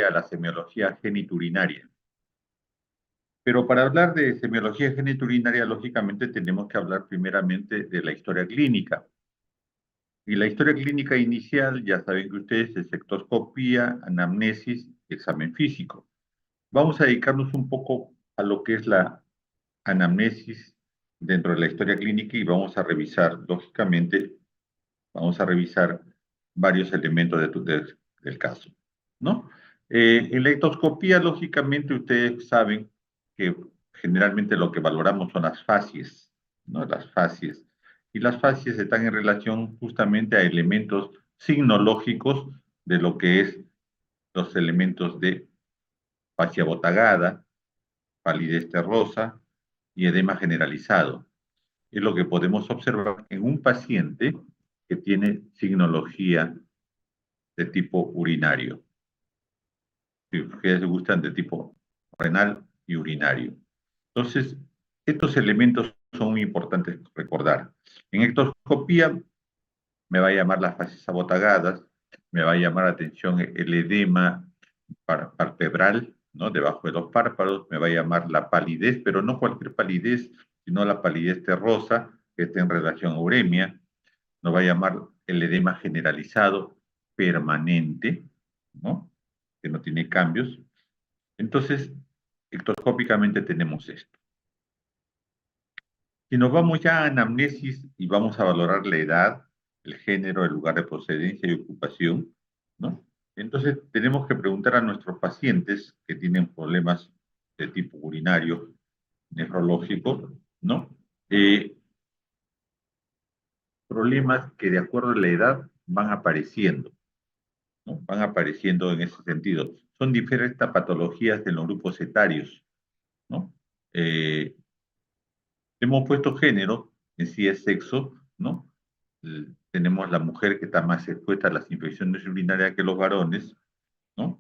a la semiología geniturinaria. Pero para hablar de semiología geniturinaria, lógicamente tenemos que hablar primeramente de la historia clínica. Y la historia clínica inicial, ya saben que ustedes, es sectoscopía, anamnesis, examen físico. Vamos a dedicarnos un poco a lo que es la anamnesis dentro de la historia clínica y vamos a revisar, lógicamente, vamos a revisar varios elementos del caso, ¿no? En la ectoscopía, lógicamente, ustedes saben que generalmente lo que valoramos son las facies, ¿no? Las facies. Y las facies están en relación justamente a elementos signológicos de lo que es los elementos de fascia botagada, palidez terrosa y edema generalizado. Es lo que podemos observar en un paciente que tiene signología de tipo urinario. Si ustedes gustan de tipo renal y urinario. Entonces, estos elementos son muy importantes recordar. En ectoscopía me va a llamar las fases abotagadas, me va a llamar la atención el edema palpebral, ¿no? Debajo de los párpados, me va a llamar la palidez, pero no cualquier palidez, sino la palidez terrosa, que está en relación a uremia, nos va a llamar el edema generalizado permanente, ¿no? Que no tiene cambios. Entonces, ectoscópicamente tenemos esto. Si nos vamos ya a anamnesis y vamos a valorar la edad, el género, el lugar de procedencia y ocupación, ¿no? Entonces, tenemos que preguntar a nuestros pacientes que tienen problemas de tipo urinario, nefrológico, ¿no? Problemas que de acuerdo a la edad van apareciendo, ¿no? Van apareciendo en ese sentido. Son diferentes patologías en los grupos etarios, ¿no? Hemos puesto género, en sí es sexo, ¿no? Tenemos la mujer que está más expuesta a las infecciones urinarias que los varones, ¿no?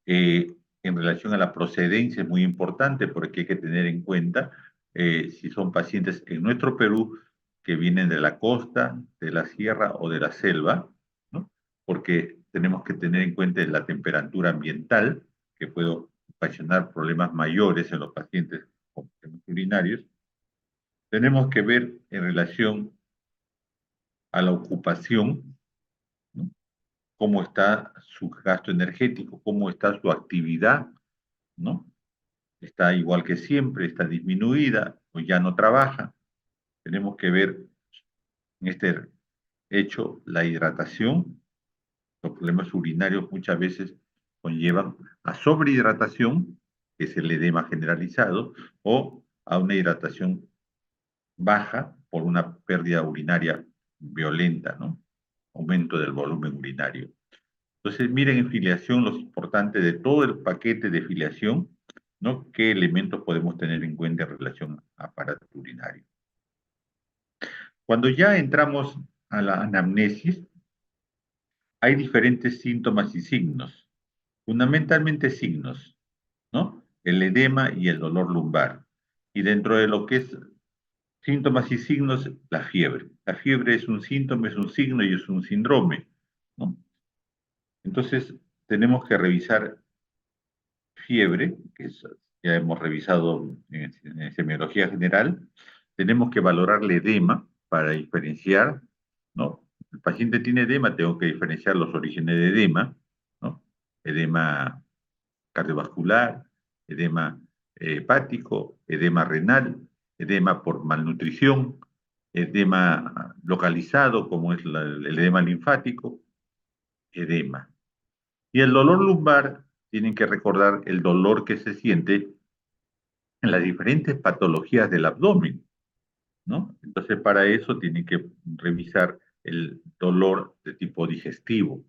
En relación a la procedencia es muy importante porque hay que tener en cuenta si son pacientes en nuestro Perú que vienen de la costa, de la sierra o de la selva, ¿no? Porque tenemos que tener en cuenta la temperatura ambiental que puede ocasionar problemas mayores en los pacientes con problemas urinarios. Tenemos que ver en relación a la ocupación, ¿no? Cómo está su gasto energético, cómo está su actividad, ¿no? Está igual que siempre, está disminuida o ya no trabaja. Tenemos que ver en este hecho la hidratación. Los problemas urinarios muchas veces conllevan a sobrehidratación, que es el edema generalizado, o a una hidratación baja por una pérdida urinaria violenta, ¿no? Aumento del volumen urinario. Entonces, miren en filiación lo importante de todo el paquete de filiación, ¿no? ¿Qué elementos podemos tener en cuenta en relación a aparato urinario? Cuando ya entramos a la anamnesis, hay diferentes síntomas y signos, fundamentalmente signos, ¿no? El edema y el dolor lumbar. Y dentro de lo que es síntomas y signos, la fiebre. La fiebre es un síntoma, es un signo y es un síndrome, ¿no? Entonces, tenemos que revisar fiebre, que es, ya hemos revisado en semiología general. Tenemos que valorar el edema para diferenciar, ¿no? El paciente tiene edema, tengo que diferenciar los orígenes de edema, ¿no? Edema cardiovascular, edema hepático, edema renal, edema por malnutrición, edema localizado, como es el edema linfático, edema. Y el dolor lumbar, tienen que recordar el dolor que se siente en las diferentes patologías del abdomen, ¿no? Entonces, para eso tienen que revisar el dolor de tipo digestivo,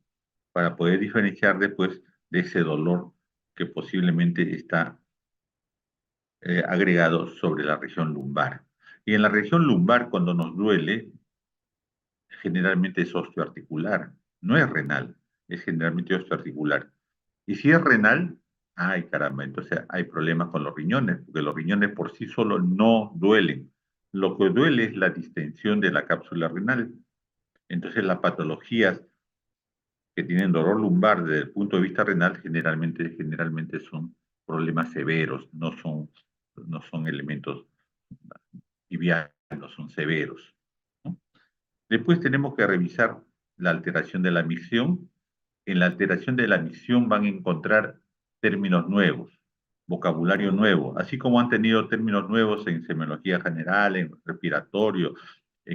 para poder diferenciar después de ese dolor que posiblemente está agregado sobre la región lumbar. Y en la región lumbar, cuando nos duele, generalmente es osteoarticular, no es renal, es generalmente osteoarticular. Y si es renal, ay caramba, entonces hay problemas con los riñones, porque los riñones por sí solos no duelen. Lo que duele es la distensión de la cápsula renal. Entonces las patologías que tienen dolor lumbar desde el punto de vista renal generalmente son problemas severos, no son elementos livianos, son severos, ¿no? Después tenemos que revisar la alteración de la micción. En la alteración de la micción van a encontrar términos nuevos, vocabulario nuevo, así como han tenido términos nuevos en semiología general, en respiratorio,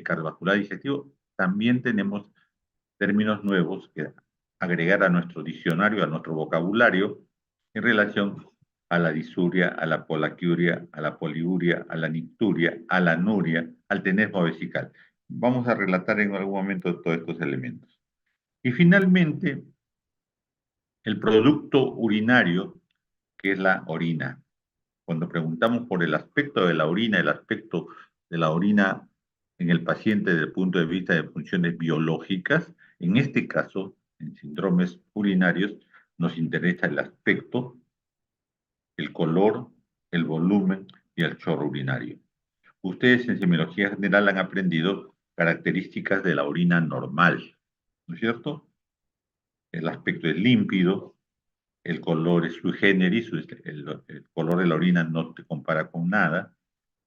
cardiovascular digestivo, también tenemos términos nuevos que agregar a nuestro diccionario, a nuestro vocabulario, en relación a la disuria, a la polaquiuria, a la poliuria, a la nicturia, a la anuria, al tenesmo vesical. Vamos a relatar en algún momento todos estos elementos. Y finalmente, el producto urinario, que es la orina. Cuando preguntamos por el aspecto de la orina, el aspecto de la orina en el paciente desde el punto de vista de funciones biológicas, en este caso, en síndromes urinarios, nos interesa el aspecto, el color, el volumen y el chorro urinario. Ustedes en semiología general han aprendido características de la orina normal, ¿no es cierto? El aspecto es límpido, el color es sui generis, el color de la orina no te compara con nada,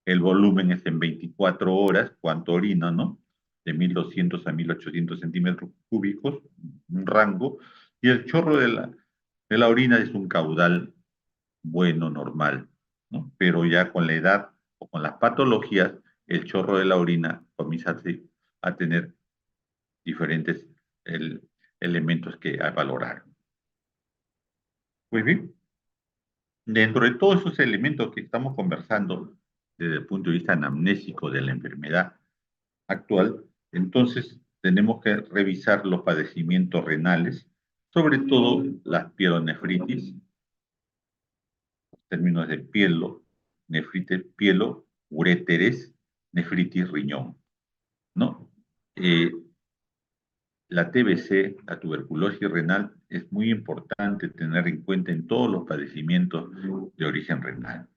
el volumen es en 24 horas, cuánto orina, ¿no? De 1200 a 1800 centímetros cúbicos, un rango, y el chorro de la orina es un caudal bueno, normal, ¿no? Pero ya con la edad o con las patologías, el chorro de la orina comienza a tener diferentes elementos que a valorar. Muy bien. Dentro de todos esos elementos que estamos conversando desde el punto de vista anamnésico de la enfermedad actual, entonces tenemos que revisar los padecimientos renales, sobre todo las pielonefritis, términos de pielo, nefritis pielo, uréteres, nefritis riñón, ¿no? La TBC, la tuberculosis renal, es muy importante tener en cuenta en todos los padecimientos de origen renal.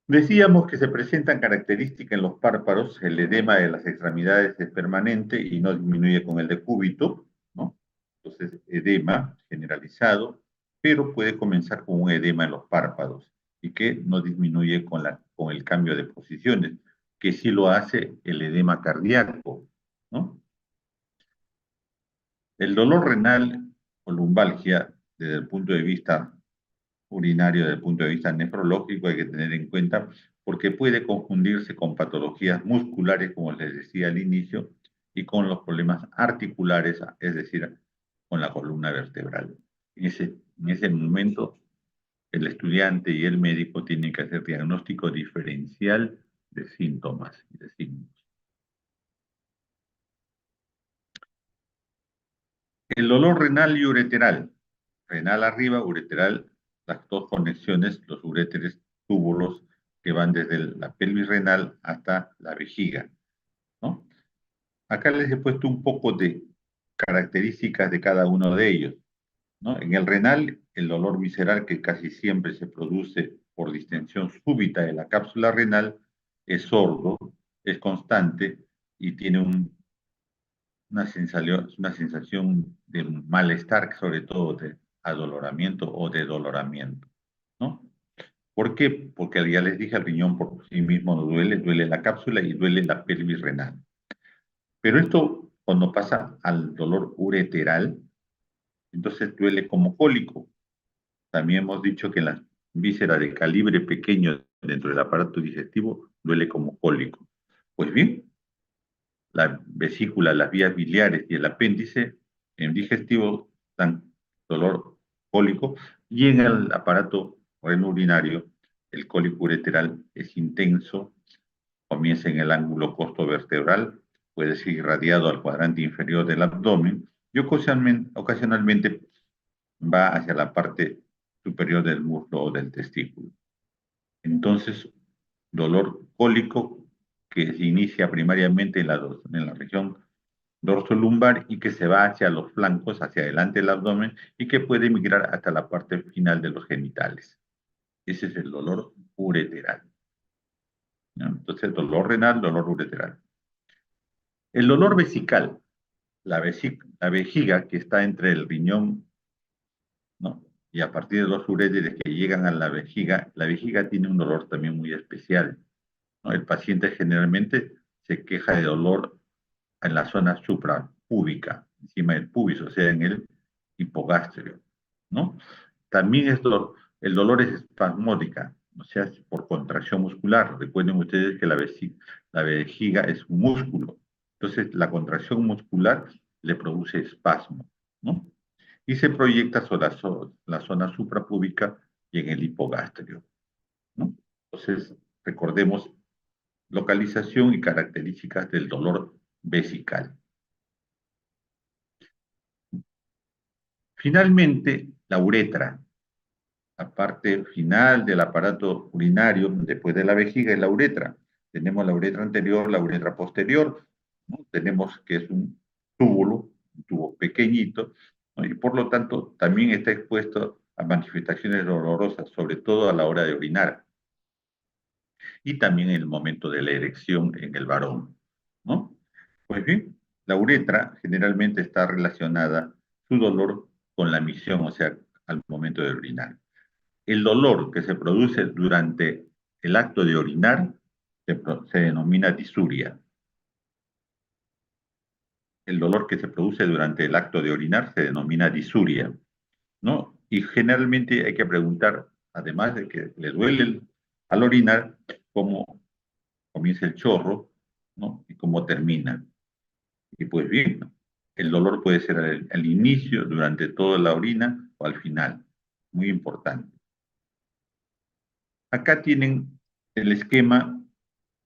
Decíamos que se presentan características en los párpados, el edema de las extremidades es permanente y no disminuye con el decúbito, ¿no? Entonces, edema generalizado, pero puede comenzar con un edema en los párpados y que no disminuye con el cambio de posiciones, que sí lo hace el edema cardíaco, ¿no? El dolor renal o lumbalgia, desde el punto de vista urinario, desde el punto de vista nefrológico, hay que tener en cuenta porque puede confundirse con patologías musculares, como les decía al inicio, y con los problemas articulares, es decir, con la columna vertebral. En ese momento, el estudiante y el médico tienen que hacer diagnóstico diferencial de síntomas y de signos. El dolor renal y ureteral. Renal arriba, ureteral, las dos conexiones, los uréteres, túbulos que van desde la pelvis renal hasta la vejiga, ¿no? Acá les he puesto un poco de características de cada uno de ellos, ¿no? En el renal, el dolor visceral que casi siempre se produce por distensión súbita de la cápsula renal es sordo, es constante y tiene una sensación de malestar, sobre todo de adoloramiento o de doloramiento, ¿no? ¿Por qué? Porque ya les dije, el riñón por sí mismo no duele, duele la cápsula y duele la pelvis renal. Pero esto, cuando pasa al dolor ureteral, entonces duele como cólico. También hemos dicho que la víscera de calibre pequeño dentro del aparato digestivo duele como cólico. Pues bien, la vesícula, las vías biliares y el apéndice en digestivo dan dolor cólico y en el aparato renurinario el cólico ureteral es intenso, comienza en el ángulo costovertebral, puede ser irradiado al cuadrante inferior del abdomen y ocasionalmente va hacia la parte superior del muslo o del testículo. Entonces, dolor cólico que se inicia primariamente en la región dorsolumbar y que se va hacia los flancos, hacia adelante del abdomen y que puede migrar hasta la parte final de los genitales. Ese es el dolor ureteral, ¿no? Entonces, dolor renal, dolor ureteral. El dolor vesical, la vejiga que está entre el riñón, ¿no? Y a partir de los uréteres que llegan a la vejiga tiene un dolor también muy especial, ¿no? El paciente generalmente se queja de dolor en la zona suprapúbica, encima del pubis, o sea, en el hipogastrio, ¿no? También el dolor es espasmódica, o sea, por contracción muscular. Recuerden ustedes que la vejiga es un músculo, entonces la contracción muscular le produce espasmo, ¿no? Y se proyecta sobre la zona suprapúbica y en el hipogastrio, ¿no? Entonces, recordemos localización y características del dolor vesical. Finalmente, la uretra, la parte final del aparato urinario, después de la vejiga, es la uretra. Tenemos la uretra anterior, la uretra posterior, ¿no? Tenemos que es un tubo pequeñito, ¿no? Y por lo tanto también está expuesto a manifestaciones dolorosas, sobre todo a la hora de orinar y también en el momento de la erección en el varón, ¿no? Pues bien, la uretra generalmente está relacionada su dolor con la misión, o sea, al momento de orinar. El dolor que se produce durante el acto de orinar se denomina disuria. El dolor que se produce durante el acto de orinar se denomina disuria, ¿no? Y generalmente hay que preguntar, además de que le duele al orinar, cómo comienza el chorro, ¿no? Y cómo termina. Y pues bien, el dolor puede ser al inicio, durante toda la orina o al final. Muy importante. Acá tienen el esquema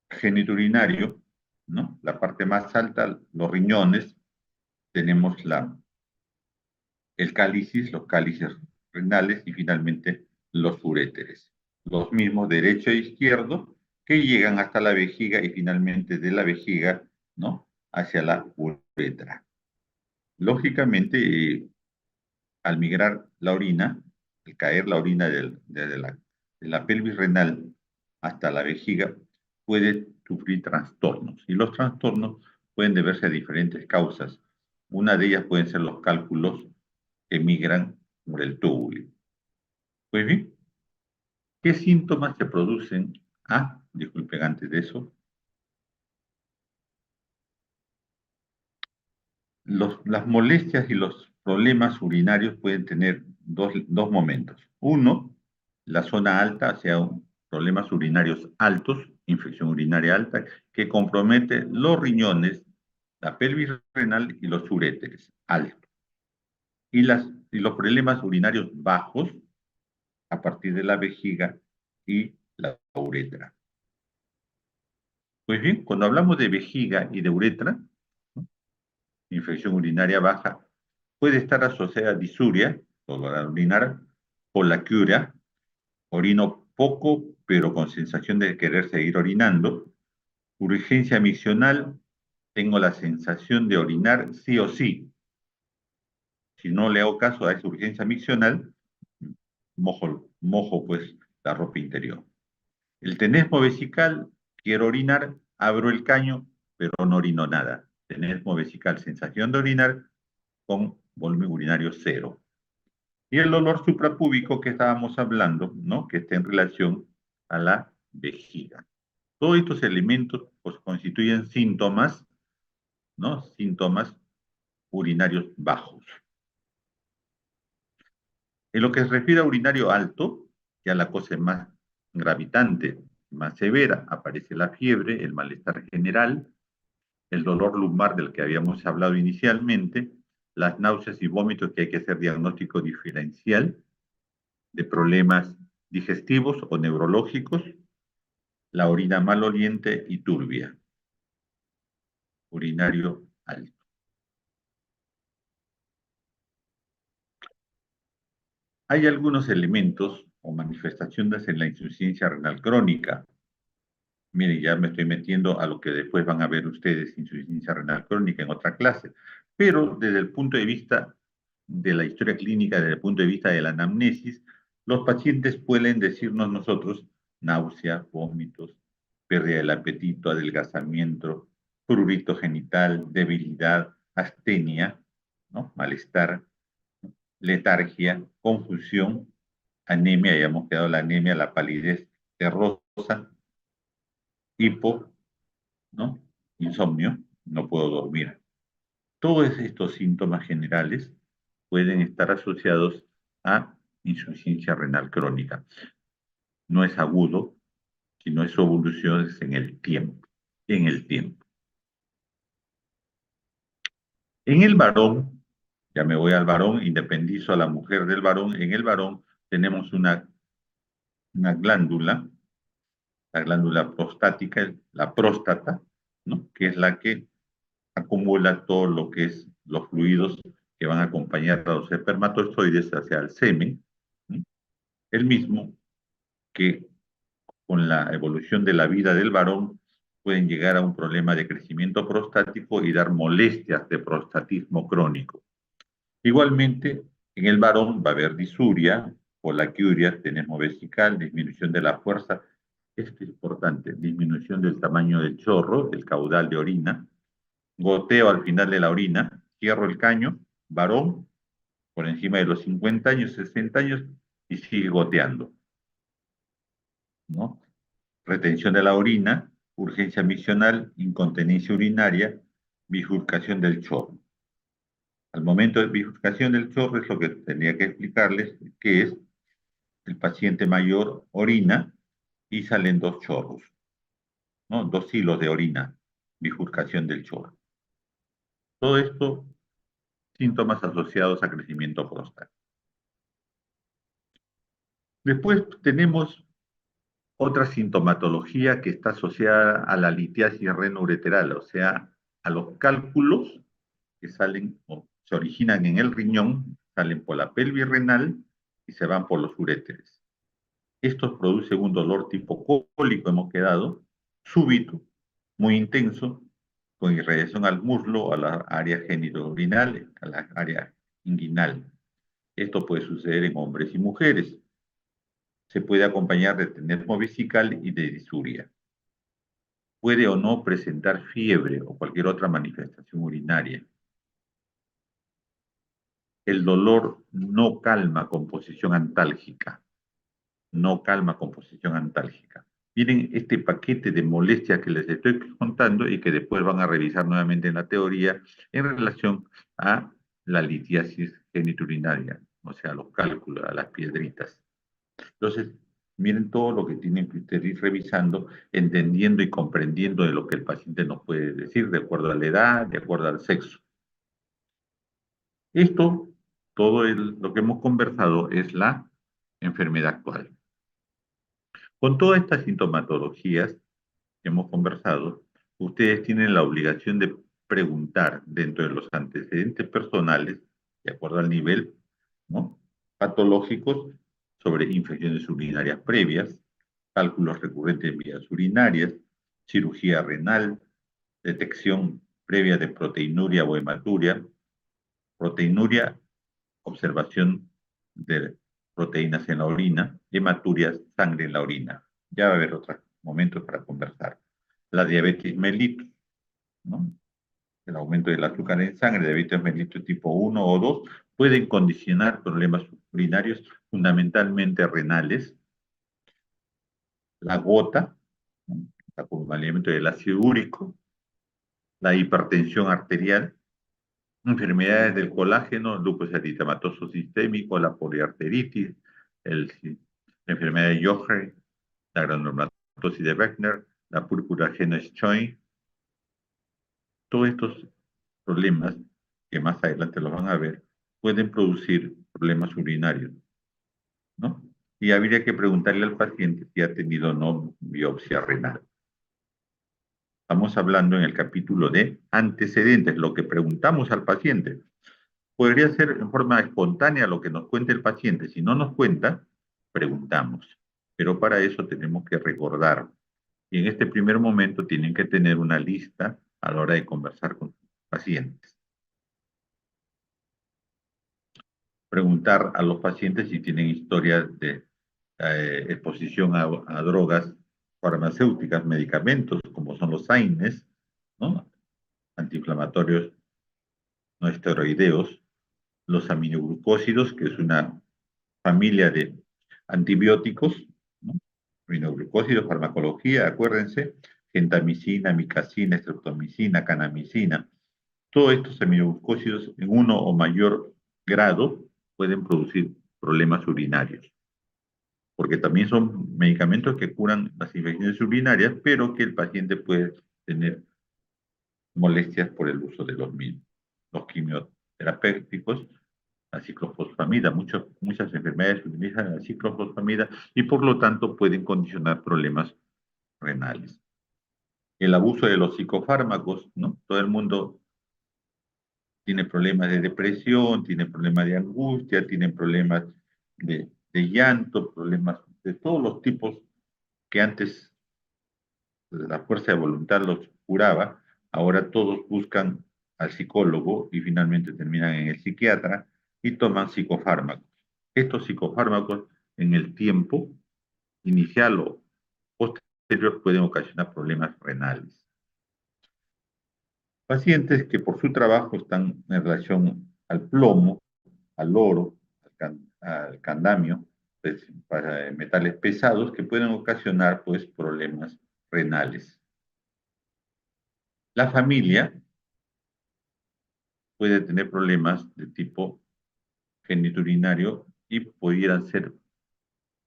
genitourinario, ¿no? La parte más alta, los riñones, tenemos el cálicis, los cálices renales y finalmente los uréteres. Los mismos derecho e izquierdo que llegan hasta la vejiga y finalmente de la vejiga, ¿no? Hacia la uretra. Lógicamente, al migrar la orina, al caer la orina de la pelvis renal hasta la vejiga, puede sufrir trastornos. Y los trastornos pueden deberse a diferentes causas. Una de ellas pueden ser los cálculos que migran por el túbulo. Pues bien, ¿qué síntomas se producen? Disculpen, antes de eso, las molestias y los problemas urinarios pueden tener dos momentos. Uno, la zona alta, o sea, problemas urinarios altos, infección urinaria alta, que compromete los riñones, la pelvis renal y los uréteres, altos. Y los problemas urinarios bajos a partir de la vejiga y la uretra. Pues bien, cuando hablamos de vejiga y de uretra, ¿no? Infección urinaria baja, puede estar asociada a disuria, dolor al orinar, polaquiuria, orino poco, pero con sensación de querer seguir orinando, urgencia miccional, tengo la sensación de orinar sí o sí. Si no le hago caso a esa urgencia miccional, mojo pues la ropa interior. El tenesmo vesical, quiero orinar, abro el caño, pero no orino nada. Tenesmo vesical, sensación de orinar con volumen urinario cero. Y el dolor suprapúbico que estábamos hablando, ¿no? Que está en relación a la vejiga. Todos estos elementos pues, constituyen síntomas, ¿no? Síntomas urinarios bajos. En lo que se refiere a urinario alto, ya la cosa es más gravitante, más severa, aparece la fiebre, el malestar general, el dolor lumbar del que habíamos hablado inicialmente, las náuseas y vómitos que hay que hacer diagnóstico diferencial de problemas digestivos o neurológicos, la orina maloliente y turbia, urinario alto. Hay algunos elementos o manifestaciones en la insuficiencia renal crónica. Miren, ya me estoy metiendo a lo que después van a ver ustedes, insuficiencia renal crónica en otra clase. Pero desde el punto de vista de la historia clínica, desde el punto de vista de la anamnesis, los pacientes pueden decirnos nosotros náuseas, vómitos, pérdida del apetito, adelgazamiento, prurito genital, debilidad, astenia, ¿no? Malestar, letargia, confusión, anemia, ya hemos quedado la anemia, la palidez terrosa, hipo, ¿no? Insomnio, no puedo dormir. Todos estos síntomas generales pueden estar asociados a insuficiencia renal crónica. No es agudo, sino es su evolución es en el tiempo, en el tiempo. En el varón, ya me voy al varón, independizo a la mujer del varón, en el varón tenemos una glándula, la glándula prostática, la próstata, ¿no? Que es la que acumula todo lo que es los fluidos que van a acompañar a los espermatozoides hacia el semen, ¿no? El mismo que con la evolución de la vida del varón pueden llegar a un problema de crecimiento prostático y dar molestias de prostatismo crónico. Igualmente, en el varón va a haber disuria, polaquiuria, tenemos vesical, disminución de la fuerza. Esto es importante, disminución del tamaño del chorro, el caudal de orina, goteo al final de la orina, cierro el caño, varón, por encima de los 50 años, 60 años, y sigue goteando, ¿no? Retención de la orina, urgencia miccional, incontinencia urinaria, bifurcación del chorro. Al momento de bifurcación del chorro es lo que tenía que explicarles, que es el paciente mayor orina y salen dos chorros, ¿no? Dos hilos de orina, bifurcación del chorro. Todo esto, síntomas asociados a crecimiento prostático. Después tenemos otra sintomatología que está asociada a la litiasis renoureteral, o sea, a los cálculos que salen o se originan en el riñón, salen por la pelvis renal y se van por los uréteres. Estos producen un dolor tipo cólico, hemos quedado, súbito, muy intenso, con irradiación al muslo, a la área genitourinal, a la área inguinal. Esto puede suceder en hombres y mujeres. Se puede acompañar de tenesmo vesical y de disuria. Puede o no presentar fiebre o cualquier otra manifestación urinaria. El dolor no calma con posición antálgica. No calma con posición antálgica. Miren este paquete de molestias que les estoy contando y que después van a revisar nuevamente en la teoría en relación a la litiasis genitourinaria, o sea, los cálculos, a las piedritas. Entonces, miren todo lo que tienen que ustedes ir revisando, entendiendo y comprendiendo de lo que el paciente nos puede decir, de acuerdo a la edad, de acuerdo al sexo. Esto, todo lo que hemos conversado es la enfermedad actual. Con todas estas sintomatologías que hemos conversado, ustedes tienen la obligación de preguntar dentro de los antecedentes personales, de acuerdo al nivel, ¿no? Patológicos, sobre infecciones urinarias previas, cálculos recurrentes en vías urinarias, cirugía renal, detección previa de proteinuria o hematuria, proteinuria, observación de proteínas en la orina, hematuria, sangre en la orina. Ya va a haber otros momentos para conversar. La diabetes mellitus, ¿no? El aumento del azúcar en sangre, diabetes mellitus tipo 1 o 2, pueden condicionar problemas urinarios fundamentalmente renales. La gota, ¿no? El acompañamiento del ácido úrico, la hipertensión arterial, enfermedades del colágeno, lupus eritematoso sistémico, la poliarteritis, la enfermedad de Joffre, la granulomatosis de Beckner, la púrpura Henoch-Schönn. Todos estos problemas, que más adelante los van a ver, pueden producir problemas urinarios, ¿no? Y habría que preguntarle al paciente si ha tenido o no biopsia renal. Estamos hablando en el capítulo de antecedentes, lo que preguntamos al paciente. Podría ser en forma espontánea lo que nos cuente el paciente. Si no nos cuenta, preguntamos. Pero para eso tenemos que recordar. Y en este primer momento tienen que tener una lista a la hora de conversar con sus pacientes. Preguntar a los pacientes si tienen historia de exposición a drogas farmacéuticas, medicamentos, como son los AINES, ¿no? antiinflamatorios no esteroideos, los aminoglucósidos, que es una familia de antibióticos, ¿no? Aminoglucósidos, farmacología, acuérdense, gentamicina, micacina, estreptomicina, canamicina. Todos estos aminoglucósidos en uno o mayor grado pueden producir problemas urinarios, porque también son medicamentos que curan las infecciones urinarias, pero que el paciente puede tener molestias por el uso de los mismos. Los quimioterapéuticos, la ciclofosfamida, muchas enfermedades utilizan la ciclofosfamida y por lo tanto pueden condicionar problemas renales. El abuso de los psicofármacos, ¿no? Todo el mundo tiene problemas de depresión, tiene problemas de angustia, tiene problemas de llanto, problemas de todos los tipos que antes la fuerza de voluntad los curaba, ahora todos buscan al psicólogo y finalmente terminan en el psiquiatra y toman psicofármacos. Estos psicofármacos en el tiempo inicial o posterior pueden ocasionar problemas renales. Pacientes que por su trabajo están en relación al plomo, al oro, al candamio, pues, para metales pesados que pueden ocasionar pues, problemas renales. La familia puede tener problemas de tipo geniturinario y pudieran ser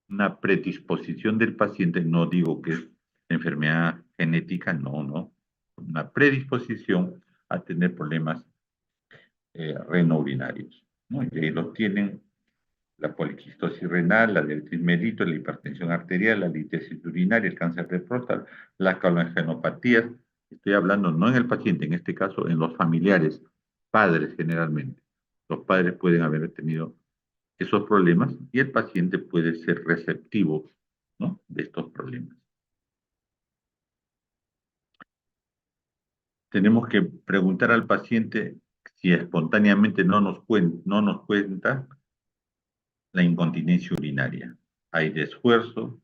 una predisposición del paciente, no digo que es enfermedad genética, no, una predisposición a tener problemas renourinarios, ¿no? Y ahí los tienen la poliquistosis renal, la diabetes mellitus, la hipertensión arterial, la litiasis urinaria, el cáncer de próstata, las colangenopatías. Estoy hablando no en el paciente, en este caso en los familiares, padres generalmente. Los padres pueden haber tenido esos problemas y el paciente puede ser receptivo, ¿no?, de estos problemas. Tenemos que preguntar al paciente si espontáneamente no nos cuenta la incontinencia urinaria. Hay de esfuerzo,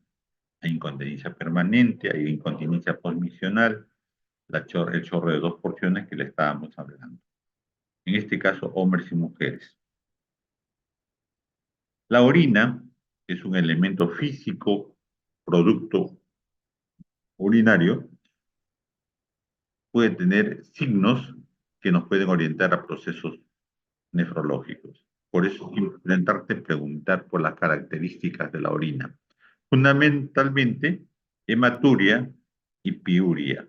hay incontinencia permanente, hay incontinencia posmisional, el chorro de 2 porciones que le estábamos hablando. En este caso, hombres y mujeres. La orina es un elemento físico, producto urinario, puede tener signos que nos pueden orientar a procesos nefrológicos. Por eso es importante preguntar por las características de la orina. Fundamentalmente, hematuria y piuria.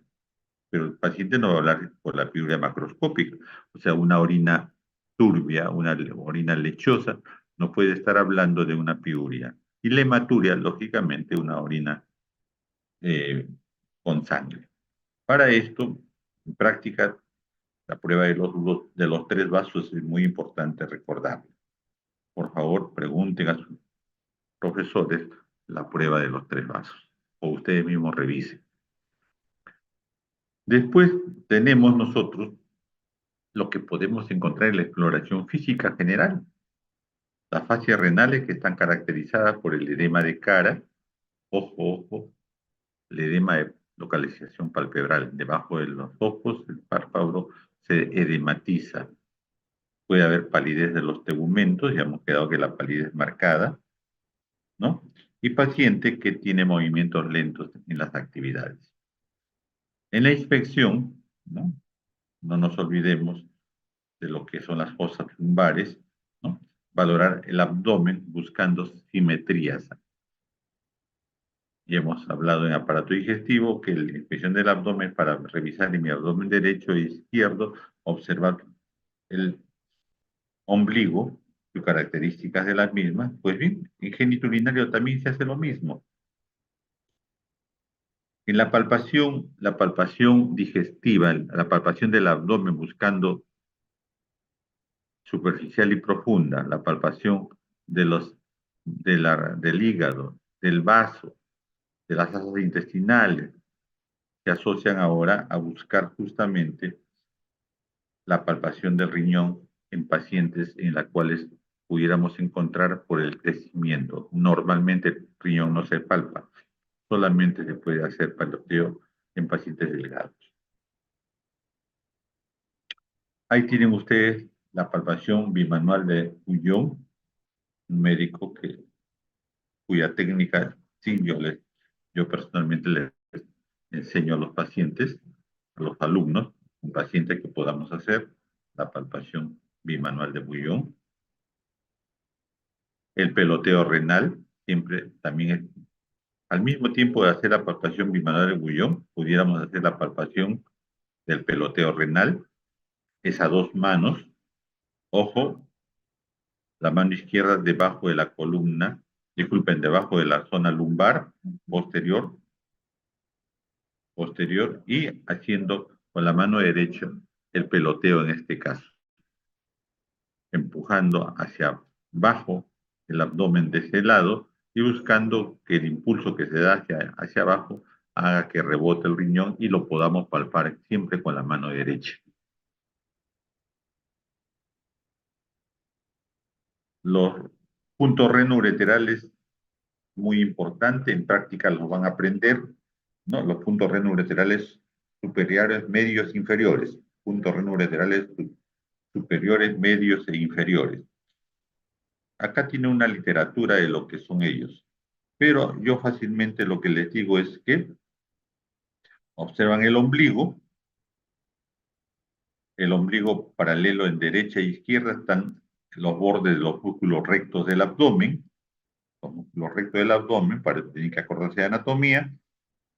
Pero el paciente no va a hablar por la piuria macroscópica, o sea, una orina turbia, una orina lechosa, no puede estar hablando de una piuria. Y la hematuria, lógicamente, una orina con sangre. Para esto, en práctica, la prueba de los 3 vasos es muy importante recordarlo. Por favor, pregunten a sus profesores la prueba de los 3 vasos, o ustedes mismos revisen. Después tenemos nosotros lo que podemos encontrar en la exploración física general. Las fascias renales que están caracterizadas por el edema de cara, ojo, el edema de localización palpebral. Debajo de los ojos, el párpado se edematiza. Puede haber palidez de los tegumentos, ya hemos quedado que la palidez marcada, ¿no? Y paciente que tiene movimientos lentos en las actividades. En la inspección, ¿no? No nos olvidemos de lo que son las fosas lumbares, ¿no? Valorar el abdomen buscando simetrías. Y hemos hablado en aparato digestivo que la inspección del abdomen para revisar en mi abdomen derecho e izquierdo, observar el ombligo y características de las mismas. Pues bien, en geniturinario también se hace lo mismo. En la palpación digestiva, la palpación del abdomen buscando superficial y profunda, la palpación del hígado, del vaso, de las asas intestinales, se asocian ahora a buscar justamente la palpación del riñón en pacientes en las cuales pudiéramos encontrar por el crecimiento. Normalmente el riñón no se palpa, solamente se puede hacer palpateo en pacientes delgados. Ahí tienen ustedes la palpación bimanual de Guyon, un médico cuya técnica, sí, yo personalmente les enseño a los pacientes, a los alumnos, un paciente que podamos hacer la palpación bimanual de Guyon. El peloteo renal, siempre también es, al mismo tiempo de hacer la palpación bimanual de Guyon, pudiéramos hacer la palpación del peloteo renal, es a dos manos, ojo, la mano izquierda debajo de la columna, disculpen, debajo de la zona lumbar posterior, y haciendo con la mano derecha el peloteo en este caso, empujando hacia abajo el abdomen de ese lado y buscando que el impulso que se da hacia abajo haga que rebote el riñón y lo podamos palpar siempre con la mano derecha. Los puntos renoureterales, muy importante, en práctica los van a aprender, ¿no? Los puntos renoureterales superiores, medios, inferiores. Puntos renoureterales superiores, medios e inferiores. Acá tiene una literatura de lo que son ellos, pero yo fácilmente lo que les digo es que observan el ombligo paralelo en derecha e izquierda están los bordes de los músculos rectos del abdomen, los músculos rectos del abdomen, tienen que acordarse de anatomía,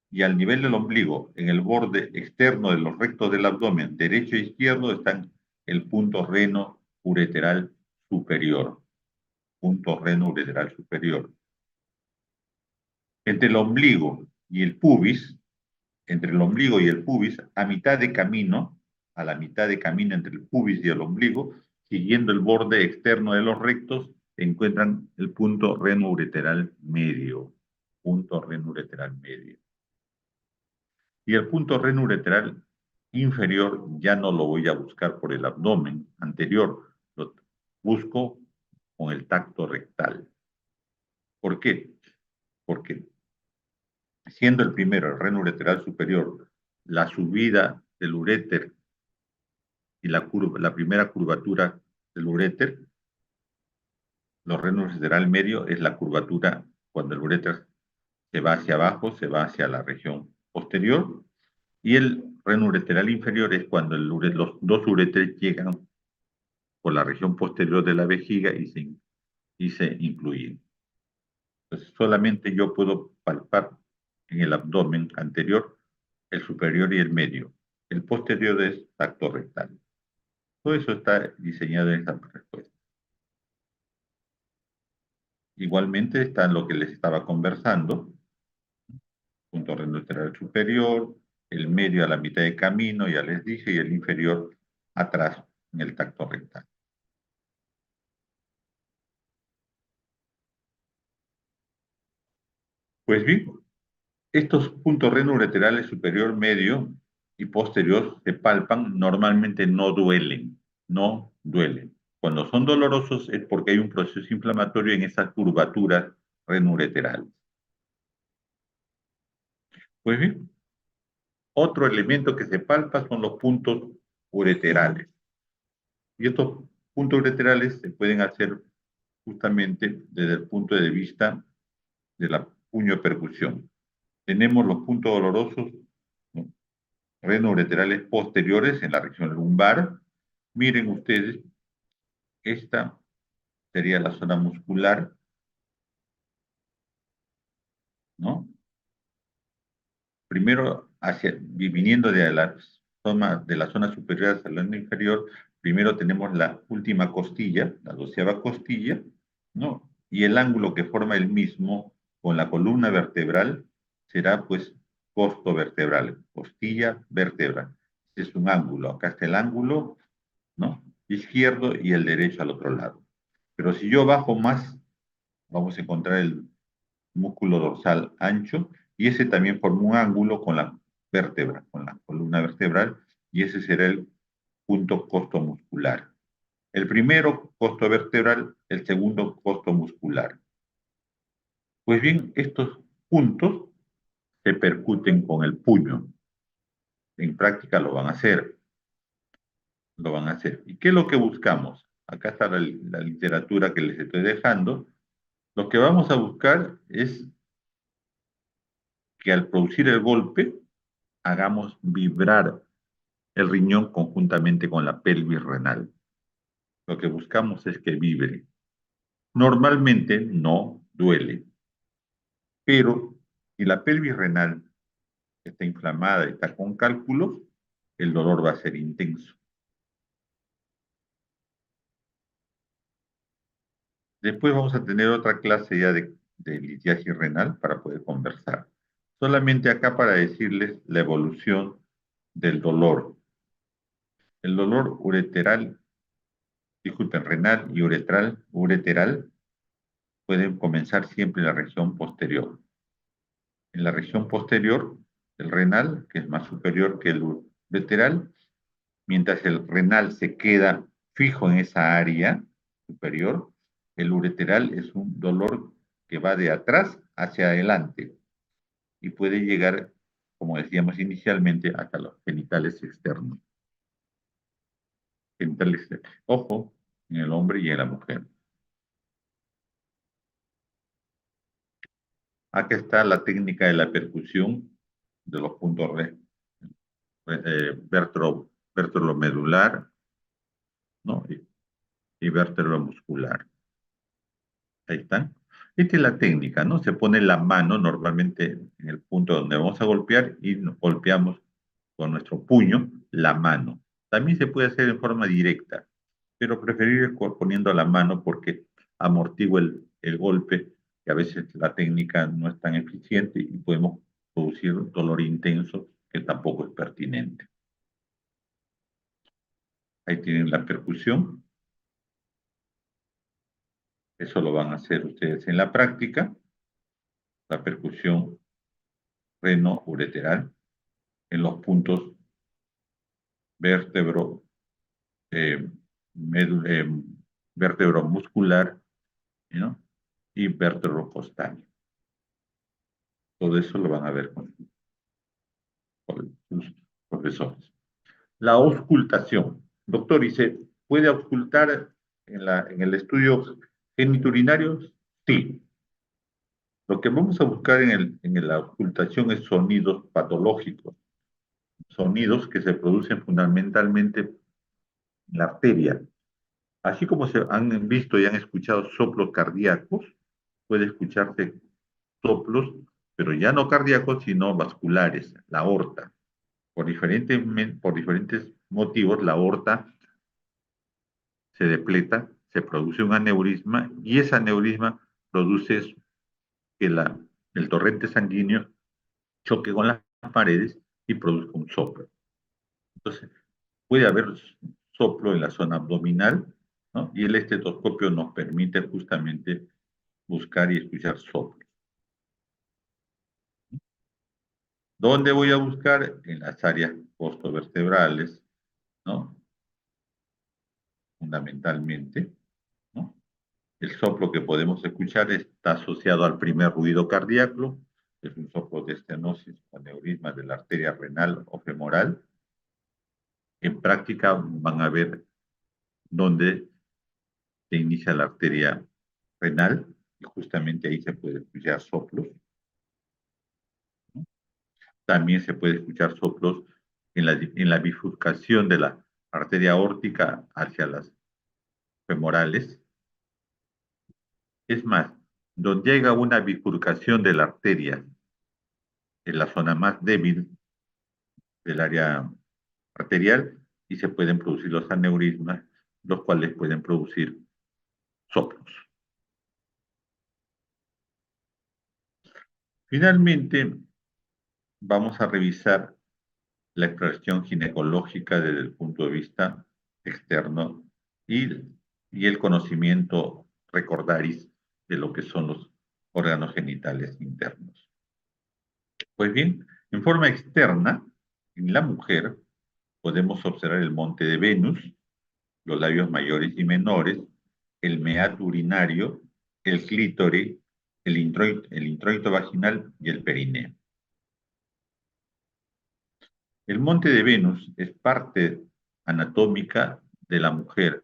y al nivel del ombligo, en el borde externo de los rectos del abdomen, derecho e izquierdo, están el punto reno ureteral superior. Punto reno ureteral superior. Entre el ombligo y el pubis, entre el ombligo y el pubis, a mitad de camino, a la mitad de camino entre el pubis y el ombligo, siguiendo el borde externo de los rectos, encuentran el punto reno ureteral medio. Punto reno ureteral medio. Y el punto renoureteral inferior ya no lo voy a buscar por el abdomen anterior, lo busco con el tacto rectal. ¿Por qué? Porque siendo el primero, el renoureteral superior, la subida del uréter y la primera curvatura del uréter, lo renoureteral medio es la curvatura cuando el uréter se va hacia abajo, se va hacia la región posterior, y el renoureteral inferior es cuando los dos uréteres llegan por la región posterior de la vejiga y se incluyen. Entonces, solamente yo puedo palpar en el abdomen anterior, el superior y el medio. El posterior es tacto rectal. Todo eso está diseñado en esa respuesta. Igualmente está en lo que les estaba conversando, punto renoureteral superior, el medio a la mitad de camino, ya les dije, y el inferior atrás en el tacto rectal. Pues bien, estos puntos renoureterales superior, medio y posterior se palpan, normalmente no duelen, no duelen. Cuando son dolorosos es porque hay un proceso inflamatorio en esas curvaturas renoureterales. Pues bien, otro elemento que se palpa son los puntos ureterales. Y estos puntos ureterales se pueden hacer justamente desde el punto de vista de la puño de percusión. Tenemos los puntos dolorosos, ¿no? Renoureterales posteriores en la región lumbar. Miren ustedes, esta sería la zona muscular, ¿no? Primero, viniendo de la zona superior hacia la zona inferior, primero tenemos la última costilla, la 12ª costilla, ¿no? Y el ángulo que forma el mismo con la columna vertebral será, pues, costo vertebral, costilla, vértebra. Este es un ángulo, acá está el ángulo, ¿no? Izquierdo y el derecho al otro lado. Pero si yo bajo más, vamos a encontrar el músculo dorsal ancho, y ese también forma un ángulo con la vértebra, con la columna vertebral, y ese será el punto costo muscular. El primero, costo vertebral, el segundo, costo muscular. Pues bien, estos puntos se percuten con el puño. En práctica lo van a hacer. lo van a hacer. ¿Y qué es lo que buscamos? Acá está la literatura que les estoy dejando. Lo que vamos a buscar es que al producir el golpe hagamos vibrar el riñón conjuntamente con la pelvis renal. Lo que buscamos es que vibre. Normalmente no duele, pero si la pelvis renal está inflamada y está con cálculos, el dolor va a ser intenso. Después vamos a tener otra clase ya de litiasis renal para poder conversar. Solamente acá para decirles la evolución del dolor. El dolor ureteral, disculpen, renal y ureteral pueden comenzar siempre en la región posterior. En la región posterior, el renal, que es más superior que el ureteral, mientras el renal se queda fijo en esa área superior, el ureteral es un dolor que va de atrás hacia adelante y puede llegar, como decíamos inicialmente, hasta los genitales externos. Genitales, ojo, en el hombre y en la mujer. Acá está la técnica de la percusión de los puntos vértebro-medular, ¿no? Y vértebro-muscular. Ahí está. Esta es la técnica, ¿no? Se pone la mano normalmente en el punto donde vamos a golpear y golpeamos con nuestro puño la mano. También se puede hacer en forma directa, pero preferir poniendo la mano porque amortigua el golpe, que a veces la técnica no es tan eficiente y podemos producir dolor intenso que tampoco es pertinente. Ahí tienen la percusión. Eso lo van a hacer ustedes en la práctica. La percusión reno-ureteral en los puntos vértebro, eh, vértebro muscular, ¿no? Y vértebro costal. Todo eso lo van a ver con sus profesores. La auscultación. Doctor, ¿y se puede auscultar en el estudio geniturinario? Sí. Lo que vamos a buscar en la auscultación es sonidos patológicos, sonidos que se producen fundamentalmente en la arteria. Así como se han visto y han escuchado soplos cardíacos, puede escucharse soplos, pero ya no cardíacos, sino vasculares, la aorta. Por diferentes motivos, la aorta se depleta, se produce un aneurisma y ese aneurisma produce que el torrente sanguíneo choque con las paredes y produzca un soplo. Entonces, puede haber soplo en la zona abdominal, ¿no? Y el estetoscopio nos permite justamente buscar y escuchar soplos. ¿Dónde voy a buscar? En las áreas postovertebrales, ¿no? Fundamentalmente, ¿no? El soplo que podemos escuchar está asociado al primer ruido cardíaco, es un soplo de estenosis o aneurisma de la arteria renal o femoral. En práctica van a ver dónde se inicia la arteria renal y justamente ahí se puede escuchar soplos. También se puede escuchar soplos en la bifurcación de la arteria aórtica hacia las femorales. Es más, donde llega una bifurcación de la arteria en la zona más débil del área arterial y se pueden producir los aneurismas, los cuales pueden producir soplos. Finalmente, vamos a revisar la exploración ginecológica desde el punto de vista externo y, y el conocimiento recordaris de lo que son los órganos genitales internos. Pues bien, en forma externa, en la mujer podemos observar el monte de Venus, los labios mayores y menores, el meato urinario, el clítoris, el introito vaginal y el perineo. El monte de Venus es parte anatómica de la mujer,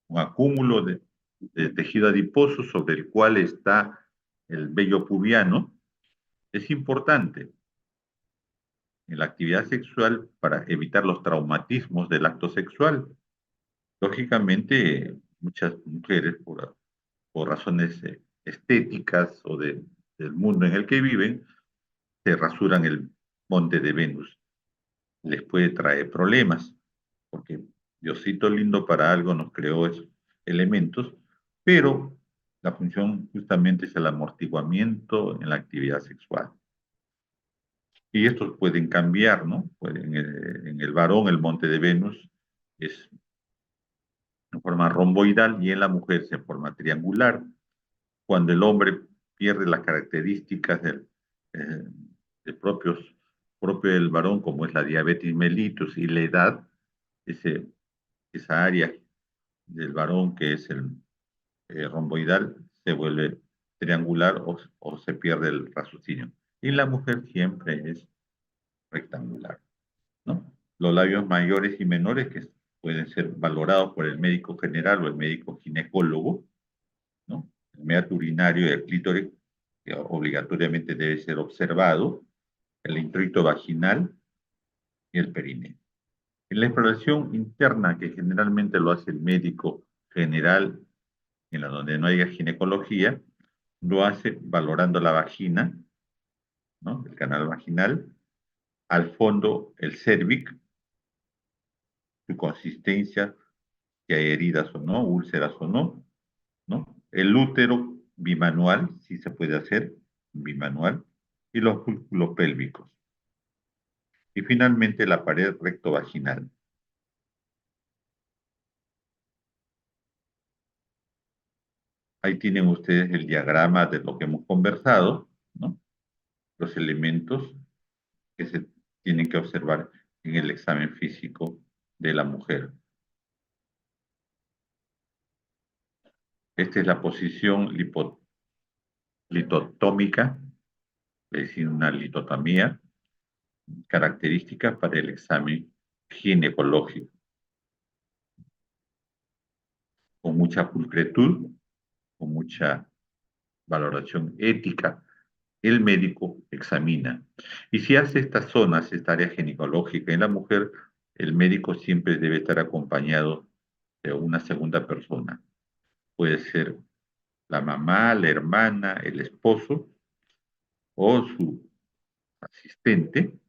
un acúmulo de tejido adiposo sobre el cual está el vello pubiano, es importante en la actividad sexual para evitar los traumatismos del acto sexual. Lógicamente, muchas mujeres, por razones estéticas o del mundo en el que viven, se rasuran el monte de Venus. Les puede traer problemas, porque Diosito lindo para algo nos creó esos elementos, pero la función justamente es el amortiguamiento en la actividad sexual. Y estos pueden cambiar, ¿no? En el varón el monte de Venus es en forma romboidal y en la mujer se forma triangular. Cuando el hombre pierde las características eh, propio del varón, como es la diabetes mellitus y la edad, ese, esa área del varón que es el romboidal se vuelve triangular o se pierde el raciocinio. Y la mujer siempre es rectangular, ¿no? Los labios mayores y menores que pueden ser valorados por el médico general o el médico ginecólogo, ¿no? El meato urinario y el clítoris, que obligatoriamente debe ser observado, el introito vaginal y el perineo. En la exploración interna, que generalmente lo hace el médico general, en la donde no haya ginecología, lo hace valorando la vagina, ¿no? El canal vaginal, al fondo el cérvix, su consistencia, si hay heridas o no, úlceras o no, ¿no? El útero bimanual, si se puede hacer, bimanual, y los músculos pélvicos. Y finalmente la pared rectovaginal. Ahí tienen ustedes el diagrama de lo que hemos conversado, ¿no? Los elementos que se tienen que observar en el examen físico de la mujer. Esta es la posición litotómica, es decir, una litotomía característica para el examen ginecológico. Con mucha pulcritud, con mucha valoración ética, el médico examina. Y si hace estas zonas, esta área ginecológica en la mujer, el médico siempre debe estar acompañado de una segunda persona. Puede ser la mamá, la hermana, el esposo o su asistente,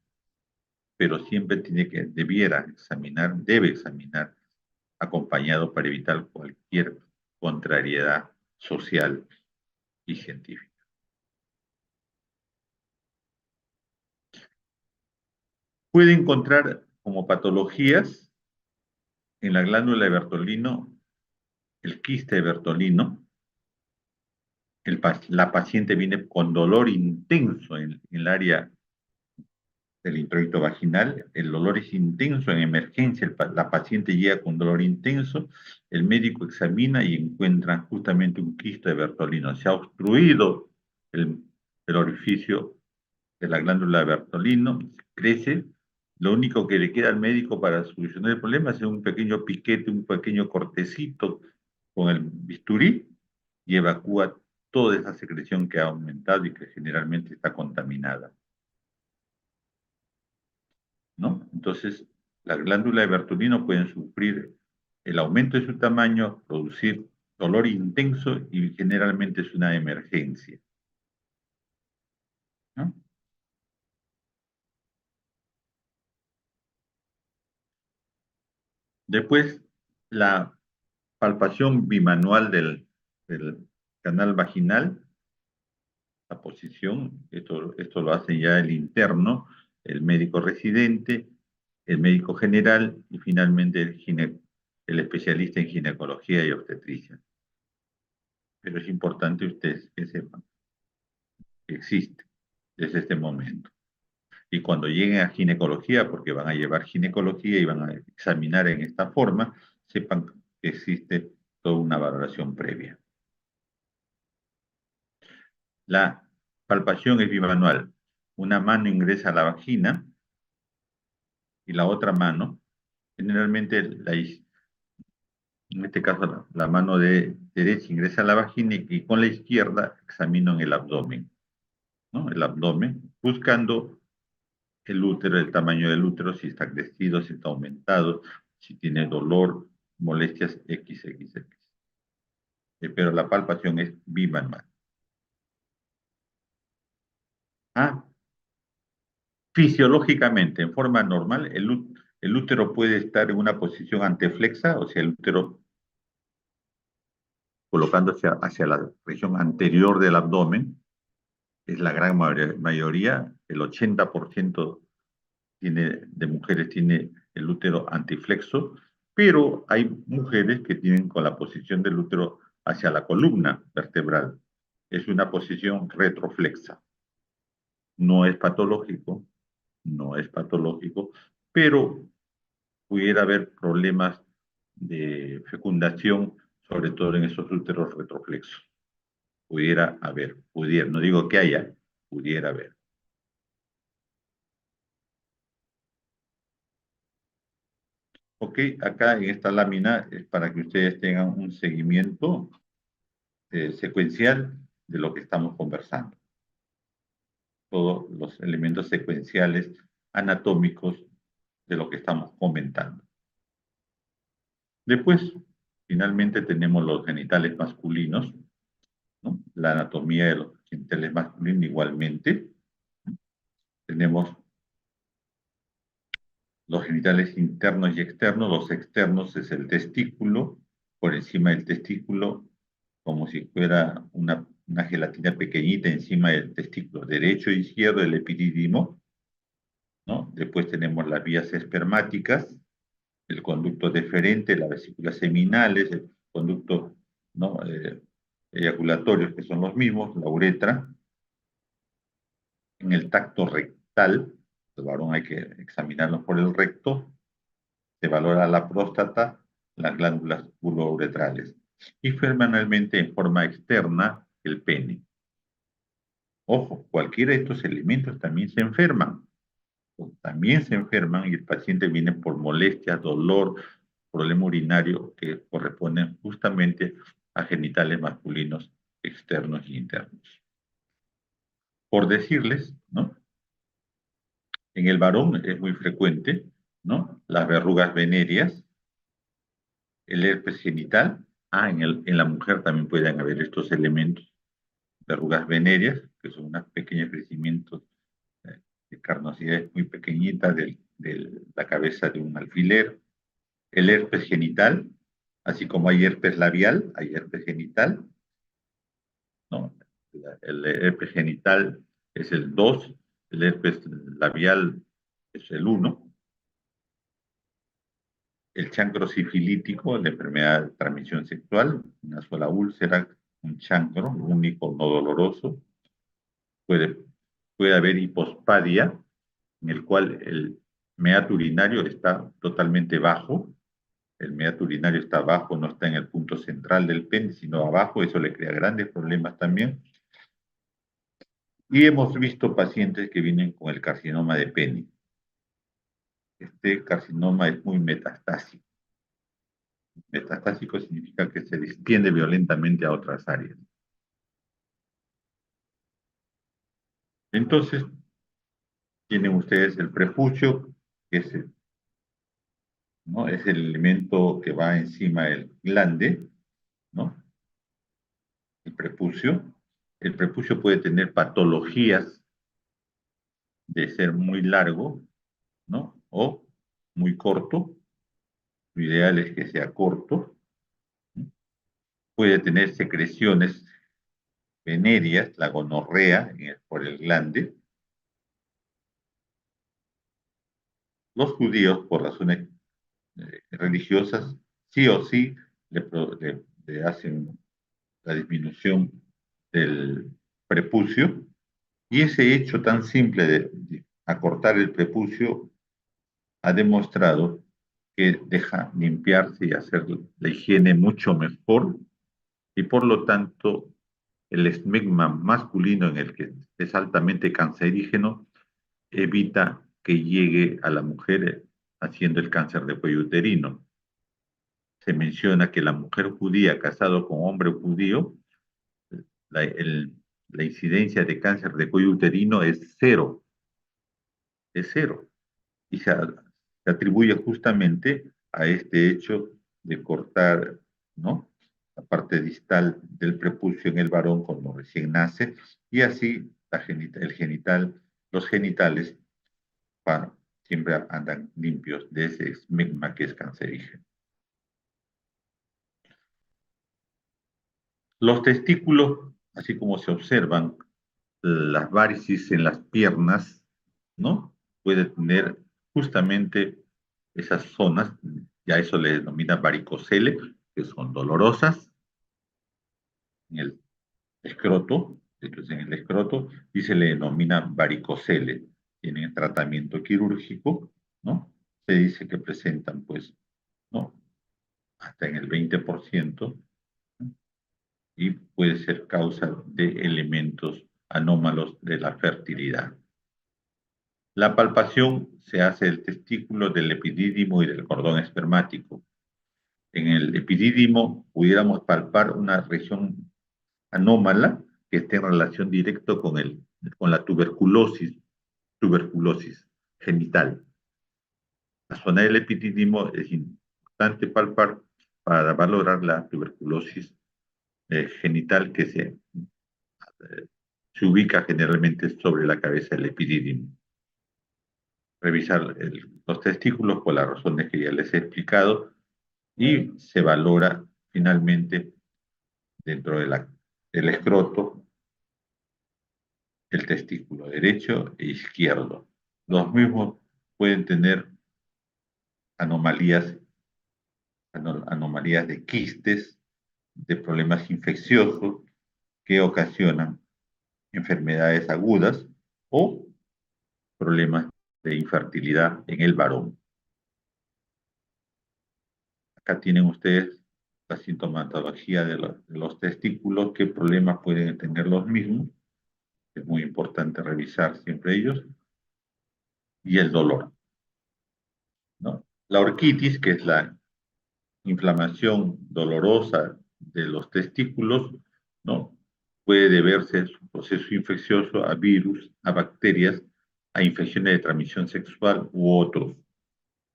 pero siempre debe examinar acompañado para evitar cualquier contrariedad social y científica. Puede encontrar como patologías en la glándula de Bertolino el quiste de Bertolino. La paciente viene con dolor intenso en el área del introito vaginal, el dolor es intenso en emergencia, la paciente llega con dolor intenso, el médico examina y encuentra justamente un quiste de Bertolino. Se ha obstruido el, el orificio de la glándula de Bertolino, crece, lo único que le queda al médico para solucionar el problema es un pequeño piquete, un pequeño cortecito con el bisturí y evacúa toda esa secreción que ha aumentado y que generalmente está contaminada, ¿no? Entonces, las glándulas de Bertolino pueden sufrir el aumento de su tamaño, producir dolor intenso y generalmente es una emergencia, ¿no? Después, la palpación bimanual del canal vaginal, la posición, esto lo hace ya el interno, el médico residente, el médico general y finalmente el especialista en ginecología y obstetricia. Pero es importante ustedes que sepan que existe desde este momento. Y cuando lleguen a ginecología, porque van a llevar ginecología y van a examinar en esta forma, sepan que existe toda una valoración previa. La palpación es bimanual. Una mano ingresa a la vagina y la otra mano Generalmente, en este caso, la mano derecha ingresa a la vagina y con la izquierda examinan el abdomen, ¿no? El abdomen, buscando el útero, el tamaño del útero, si está crecido, si está aumentado, si tiene dolor, molestias XXX. Pero la palpación es bimanual. Ah, fisiológicamente, en forma normal, el útero puede estar en una posición anteflexa, o sea, el útero colocándose hacia la región anterior del abdomen, es la gran mayoría, el 80% de mujeres tiene el útero antiflexo, pero hay mujeres que tienen con la posición del útero hacia la columna vertebral. Es una posición retroflexa. No es patológico, no es patológico, pero pudiera haber problemas de fecundación, sobre todo en esos úteros retroflexos. Pudiera haber, pudiera, no digo que haya, pudiera haber. Ok, acá en esta lámina es para que ustedes tengan un seguimiento secuencial de lo que estamos conversando. Todos los elementos secuenciales anatómicos de lo que estamos comentando. Después, finalmente tenemos los genitales masculinos, ¿no? La anatomía de los genitales masculinos igualmente. Tenemos los genitales internos y externos. Los externos es el testículo, por encima del testículo, como si fuera una gelatina pequeñita encima del testículo derecho e izquierdo del epidídimo, ¿no? Después tenemos las vías espermáticas, el conducto deferente, las vesículas seminales, el conducto, ¿no? Eyaculatorios, que son los mismos, la uretra. En el tacto rectal, el varón hay que examinarlo por el recto, se valora la próstata, las glándulas vulvouretrales. Y finalmente, en forma externa, el pene. Ojo, cualquiera de estos elementos también se enferman y el paciente viene por molestia, dolor, problema urinario que corresponden justamente a genitales masculinos externos y internos. Por decirles, ¿no? En el varón es muy frecuente, ¿no? Las verrugas venéreas, el herpes genital. En la mujer también pueden haber estos elementos, verrugas venéreas, que son unos pequeños crecimientos de carnosidades muy pequeñitas de la cabeza de un alfiler. El herpes genital, así como hay herpes labial, hay herpes genital, ¿no? El herpes genital es el 2, el herpes labial es el 1. El chancro sifilítico, la enfermedad de transmisión sexual, una sola úlcera, un chancro único, no doloroso. Puede, puede haber hipospadia, en el cual el meato urinario está totalmente bajo. El meato urinario está abajo, no está en el punto central del pene, sino abajo. Eso le crea grandes problemas también. Y hemos visto pacientes que vienen con el carcinoma de pene. Este carcinoma es muy metastásico. Metastásico significa que se extiende violentamente a otras áreas. Entonces, tienen ustedes el prepucio, que es ¿no? Es el elemento que va encima del glande, ¿no? El prepucio. El prepucio puede tener patologías de ser muy largo, ¿no? O muy corto. Lo ideal es que sea corto. ¿No? Puede tener secreciones venéreas, la gonorrea por el glande. Los judíos, por razones religiosas, sí o sí le hacen la disminución del prepucio, y ese hecho tan simple de acortar el prepucio ha demostrado que deja limpiarse y hacer la higiene mucho mejor, y por lo tanto el esmegma masculino, en el que es altamente cancerígeno, evita que llegue a la mujer haciendo el cáncer de cuello uterino. Se menciona que la mujer judía casada con hombre judío, la, el, la incidencia de cáncer de cuello uterino es cero. Y se atribuye justamente a este hecho de cortar, ¿no?, la parte distal del prepucio en el varón cuando recién nace, y así los genitales siempre andan limpios de ese esmegma que es cancerígeno. Los testículos, así como se observan las varices en las piernas, ¿no? Puede tener justamente esas zonas, ya eso le denomina varicocele, que son dolorosas en el escroto, entonces en el escroto, y se le denomina varicocele. Tienen tratamiento quirúrgico, ¿no? Se dice que presentan, pues, ¿no?, hasta en el 20%, y puede ser causa de elementos anómalos de la fertilidad. La palpación se hace del testículo, del epidídimo y del cordón espermático. En el epidídimo pudiéramos palpar una región anómala que esté en relación directa con la tuberculosis genital. La zona del epidídimo es importante palpar para valorar la tuberculosis genital que se ubica generalmente sobre la cabeza del epidídimo. Revisar los testículos por las razones que ya les he explicado, y se valora finalmente dentro del escroto el testículo derecho e izquierdo. Los mismos pueden tener anomalías, anomalías de quistes, de problemas infecciosos que ocasionan enfermedades agudas o problemas de infertilidad en el varón. Acá tienen ustedes la sintomatología de los testículos, qué problemas pueden tener los mismos, es muy importante revisar siempre ellos, y el dolor, ¿no? La orquitis, que es la inflamación dolorosa de los testículos, ¿no?, puede deberse a su proceso infeccioso a virus, a bacterias, a infecciones de transmisión sexual u otros.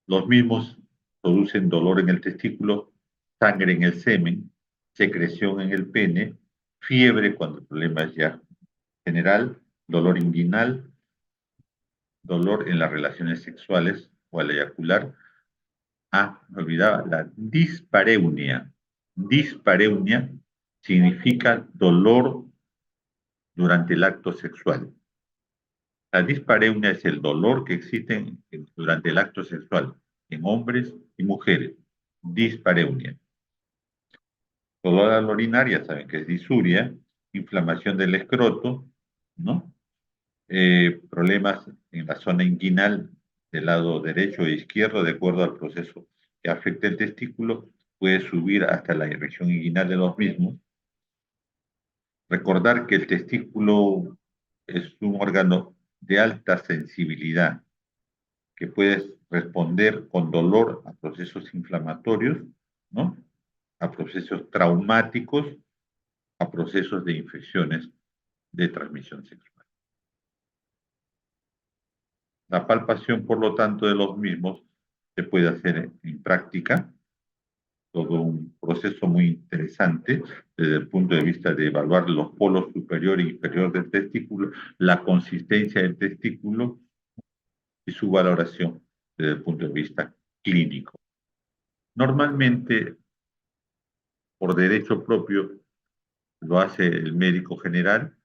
Los mismos producen dolor en el testículo, sangre en el semen, secreción en el pene, fiebre cuando el problema es ya general, dolor inguinal, dolor en las relaciones sexuales o al eyacular. Me olvidaba, la dispareunia. Dispareunia significa dolor durante el acto sexual. La dispareunia es el dolor que existe durante el acto sexual en hombres y mujeres. Dispareunia. Dolor a la urinaria, saben que es disuria, inflamación del escroto, ¿no? Problemas en la zona inguinal del lado derecho e izquierdo, de acuerdo al proceso que afecta el testículo, puede subir hasta la región inguinal de los mismos. Recordar que el testículo es un órgano de alta sensibilidad, que puede responder con dolor a procesos inflamatorios, ¿no?, a procesos traumáticos, a procesos de infecciones de transmisión sexual. La palpación, por lo tanto, de los mismos se puede hacer en práctica, todo un proceso muy interesante desde el punto de vista de evaluar los polos superior e inferior del testículo, la consistencia del testículo y su valoración desde el punto de vista clínico. Normalmente, por derecho propio, lo hace el médico general,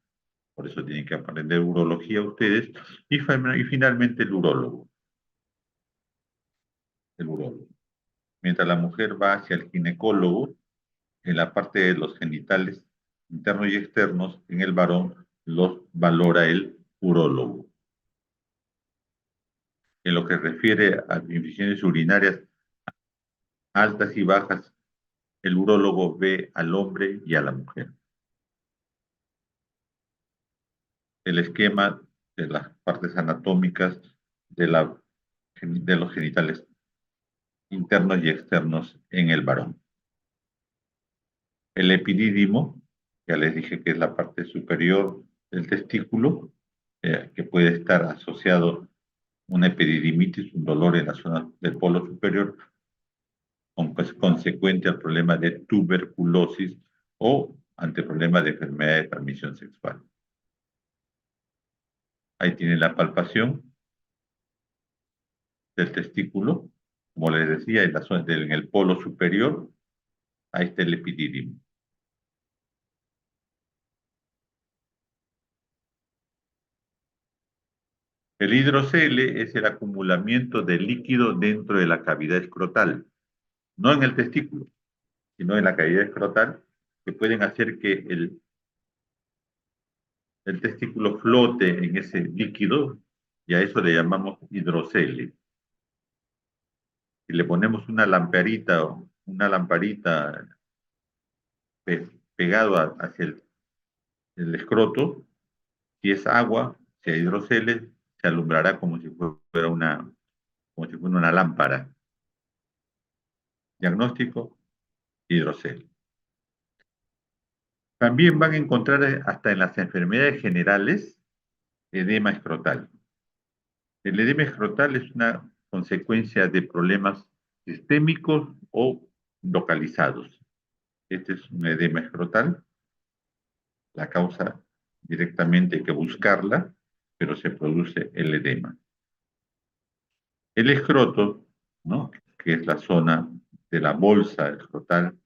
por eso tienen que aprender urología ustedes, y finalmente el urólogo. El urólogo. Mientras la mujer va hacia el ginecólogo, en la parte de los genitales internos y externos, en el varón los valora el urólogo. En lo que refiere a infecciones urinarias altas y bajas, el urólogo ve al hombre y a la mujer. El esquema de las partes anatómicas de los genitales internos y externos en el varón. El epidídimo, ya les dije que es la parte superior del testículo, que puede estar asociado a una epididimitis, un dolor en la zona del polo superior, consecuente al problema de tuberculosis o ante problemas de enfermedad de transmisión sexual. Ahí tiene la palpación del testículo, como les decía, en la zona en el polo superior, ahí está el epidídimo. El hidrocele es el acumulamiento de líquido dentro de la cavidad escrotal, no en el testículo, sino en la cavidad escrotal, que pueden hacer que el testículo flote en ese líquido, y a eso le llamamos hidrocele. Si le ponemos una lamparita pegado hacia el escroto, si es agua, si hay hidrocele, se alumbrará como si fuera una lámpara. Diagnóstico, hidrocele. También van a encontrar hasta en las enfermedades generales edema escrotal. El edema escrotal es una consecuencia de problemas sistémicos o localizados. Este es un edema escrotal. La causa directamente hay que buscarla, pero se produce el edema. El escroto, ¿no?, que es la zona de la bolsa escrotal,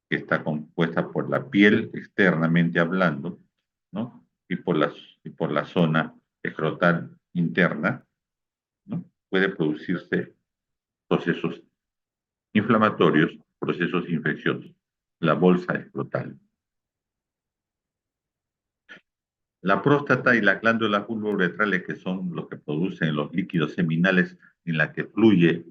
que está compuesta por la piel externamente hablando, ¿no?, y por la zona escrotal interna, ¿no?, puede producirse procesos inflamatorios, procesos infecciosos, la bolsa escrotal. La próstata y las glándulas vulvouretrales, que son los que producen los líquidos seminales en la que fluye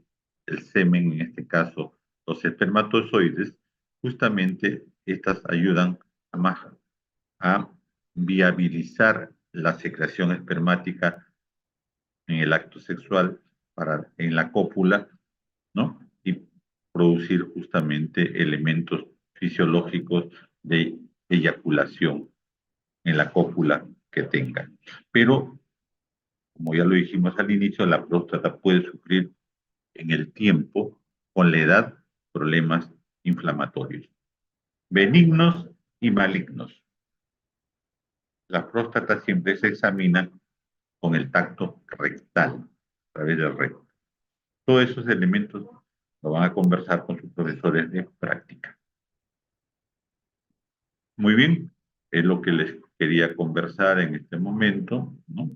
el semen, en este caso los espermatozoides, justamente estas ayudan a viabilizar la secreción espermática en el acto sexual, en la cópula, ¿no?, y producir justamente elementos fisiológicos de eyaculación en la cópula que tengan. Pero, como ya lo dijimos al inicio, la próstata puede sufrir en el tiempo, con la edad, problemas inflamatorios, benignos y malignos. La próstata siempre se examina con el tacto rectal, a través del recto. Todos esos elementos lo van a conversar con sus profesores de práctica. Muy bien, es lo que les quería conversar en este momento, ¿no?,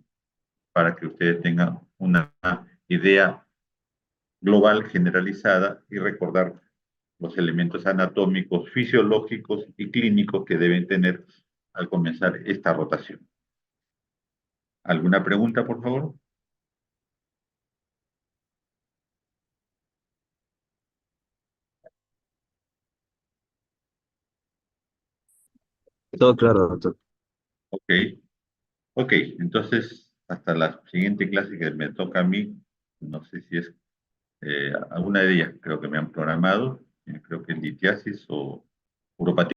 para que ustedes tengan una idea global, generalizada, y recordar los elementos anatómicos, fisiológicos y clínicos que deben tener al comenzar esta rotación. ¿Alguna pregunta, por favor? Todo claro, doctor. Ok, ok, entonces hasta la siguiente clase que me toca a mí, no sé si es alguna de ellas, creo que me han programado, creo que es litiasis o uropatía.